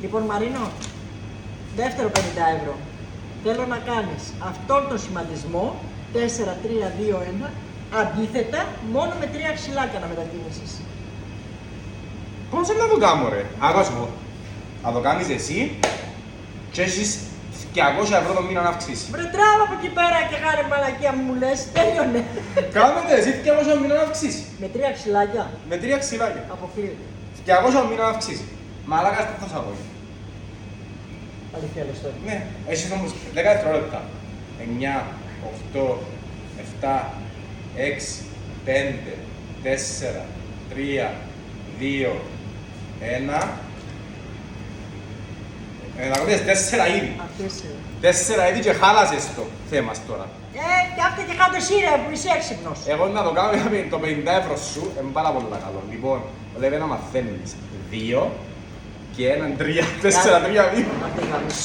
Λοιπόν, Μαρίνο, δεύτερο 50 ευρώ. Θέλω να κάνεις αυτόν τον σχηματισμό 4, 3, 2, 1 αντίθετα μόνο με 3 ξυλάκια να μετακινήσεις. Πώς να το κάνω ρε. Άκουα σου πω. Να το κάνεις εσύ και έχεις 200 ευρώ το μήνα να αυξήσει. Βρε τράβα από εκεί πέρα και γάρε μαλακία μου λες, τέλειωνε. Κάνετε εσύ 200 το μήνα να αυξήσει. Με 3 ξυλάκια Με 3 ξυλάκια. αποκλείεται. 200 το μήνα να αυξήσει. Μαλάκας τι θα σας πω. Αλήθεια λες τώρα. Ναι, έχεις όμως 10 δευτερόλεπτα. 9, 8, 7, 6, 5, 4, 3, 2, 1. Να κόβεις 4 ήδη. Αυτές 4 ήδη και χάλασες το θέμα τώρα. και αυτό και κάτω εσύ ρε που είσαι έξυπνος. Εγώ να το κάνω για το 50 ευρώ σου, είναι πάρα πολύ καλό. Λοιπόν, λέει να μαθαίνεις 2 και 1, 3, 4, 3, 2. Να το κάνεις.